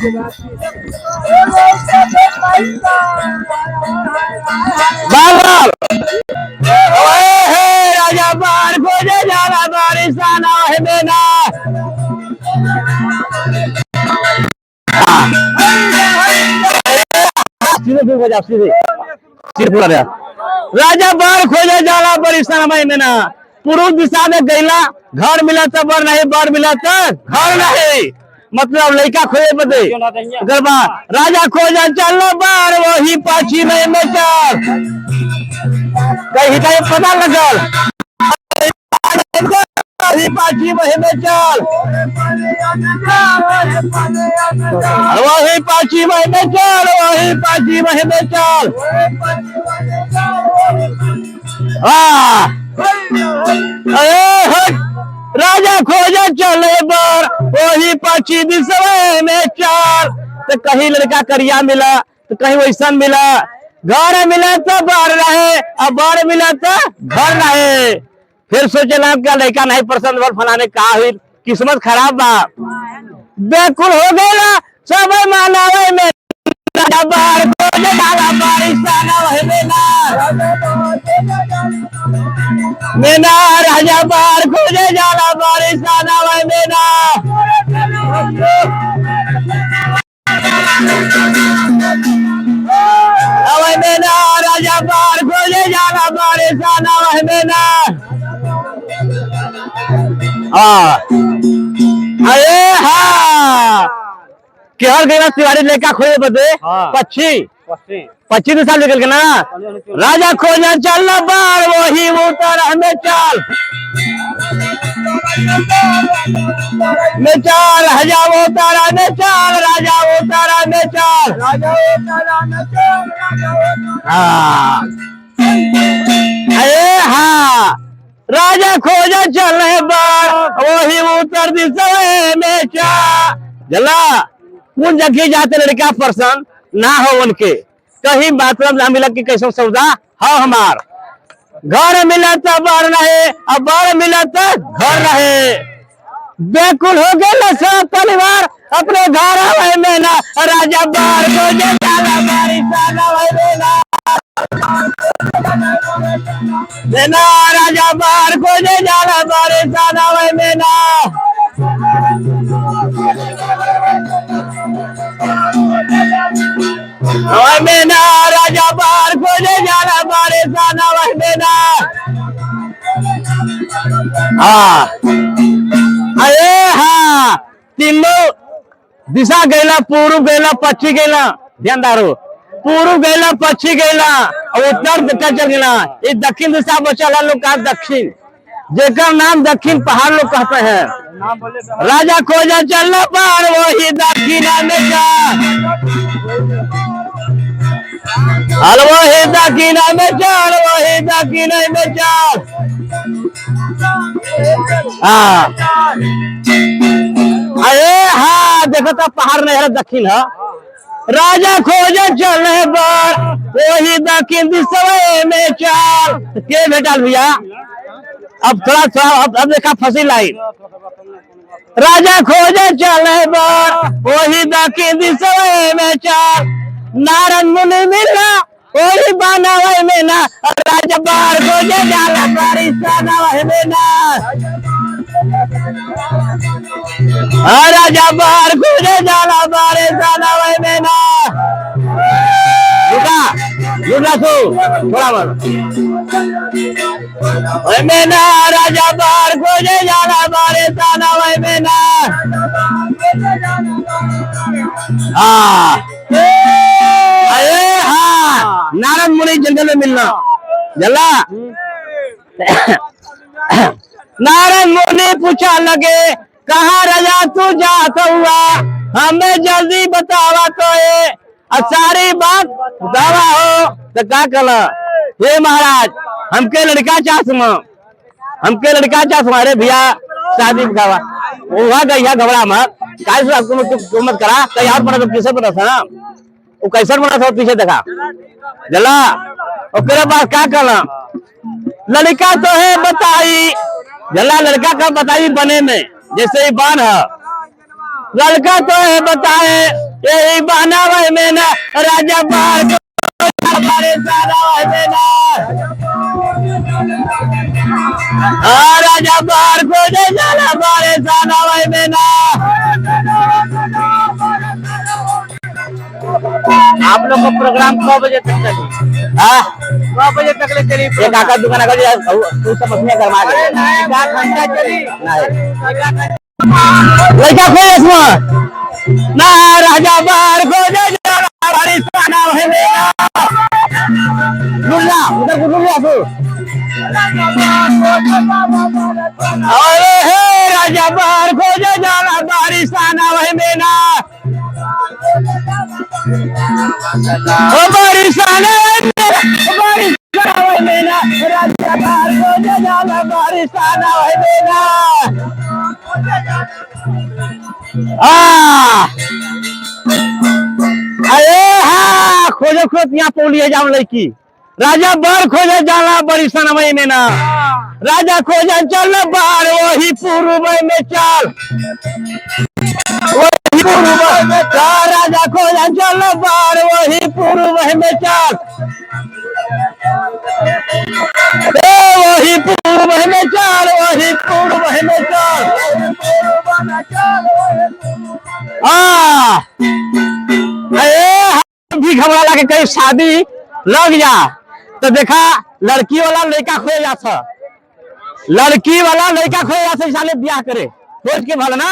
बार राजा बार खोजे जाला बारिशाना है बेना। राजा बार खोजे जाला बारिशाना में ना। पूर्व दिशा में गैला घर मिला तो बर नहीं, बर मिला तो घर नहीं, मतलब लड़का खोजे बदे गरबा। राजा खोजा चल बार वही पाछी में चार कहीं पता लगल पाछी में चाल वही पाछी में चाल वही पाछी में चाल। राजा खोजा चले बार वही पाछी दिशा में चाल। तो कहीं लड़का करिया मिला तो कहीं वैसा मिला। घर मिला तो बार रहे और बार मिला तो घर रहे। फिर सोचला क्या लड़का नहीं पसंद बोल फलाने का हुई किस्मत खराब बा। बेकुल हो गया सब मानावे में बार खोजे जाला बारिशाना मेना। राजा बार खोजे जाला बारिशाना मेना। मेना राजा बार खोजे जाला बारिशाना मेना। अरे हाँ केहर गया तिवारी लेका खोजे बदे पच्चीस साल निकल के ना। राजा खोजा चल बार वही उतर में चाल में चाल। राजा उतारा में चाल राजा उतारा में चाल। अरे हाँ राजा खोजा चल बार वही उतर दिशा में चाल। जला उन जगह जाते लड़का पसंद ना हो उनके कहीं मतलब ना मिला कि कैसे सौदा हो हमार। घर मिला तो बार रहे और बार मिला तो घर रहे। बेकुल हो गए सब परिवार अपने घर में ना। राजा बार खोजे जाला बारिशाना मेना। राजा बार खोजे जाला बारिशाना मेना। मेना राजा बार खोजे जाला बारिशाना मेना। हाँ अरे हाँ तीनों दिशा गैला पूर्व गैला पश्चिम गैला। ध्यान दारो पूर्व गैला पश्चिम गैला और उत्तर चल गया। ये दक्षिण दिशा बचल लोग का दक्षिण जेकर नाम दक्षिण पहाड़ लोग कहते हैं। राजा खोजा चल पार वही दक्षिण में जा वही दक्षिण में चाल वही दक्षिण में चाल। अरे हाँ देखो तो पहाड़ नहीं है दक्षिण है। राजा खोजा चल बार वही दक्षिण दिशा में चाल। के बेटा भैया अब थोड़ा अब देखा फंसी लाइन। राजा खोजा चल बार वही दक्षिण दिशा में चाल। नारद मुनि मिला वही बाना में ना। राजा बार खोजे जाला बारिशाना में ना। राजा बार खोजे जाला बारिशाना में ना। रुका तो थोड़ा में ना। राजा बार खोजे जाला बारिशाना में ना। अरे हाँ नारद मुनि जंगल में मिलना जला। नारद मुनि पूछा लगे कहाँ राजा तू जाता हुआ हमें जल्दी बतावा तो ये सारी बात दावा हो। तो क्या कला हे महाराज हमके लड़का चाहूँ हमके लड़का चाहूँ। अरे भैया शादी बतावा वहाँ गई घबरा मत आपको मत करा कहीं और बना तो किसे बना था ना वो कैसा बना था पीछे देखा जला। उसके बाद क्या करना लड़का तो है बताई जला। लड़का का बताई बने में जैसे ही बान है लड़का तो है बताए यही बनावे में ना राजा बार बारी सानावे में ना राजा बार खोजे जाला बारी सानावे में ना। आप लोग का प्रोग्राम 9 बजे तक चली? 9 बजे तक ले चली? ये काका दुकान का तू सब अपने घर में घंटा चली लड़का खोज इसमें ना राजा बार खोजे जाला बारी सानावे में ना। गुल्ला उधर गुल्ला तू अरे हे राजा बार खोजे जाला बारी सानावे में ना ओ बारी सानावे में ना राजा बार खोजे जाला बारी सानावे में ना। अरे हाँ खोजो खोज यहाँ पोलिए जाओ लड़की राजा बार खोजे जाला बड़ी सनमई में ना राजा खोजे चल बार वही पूर्व में चाल वही पूर्व में चाल राजा खोजे चल बार वही पूर्व में चाल वही पूर्व में चाल वही पूर्व में चाल। भी घबरा लगे कहीं शादी लग जा तो देखा लड़की वाला लड़का खोए जा लड़की वाला लड़का खोए जा साले ब्याह करे खोज के भला ना।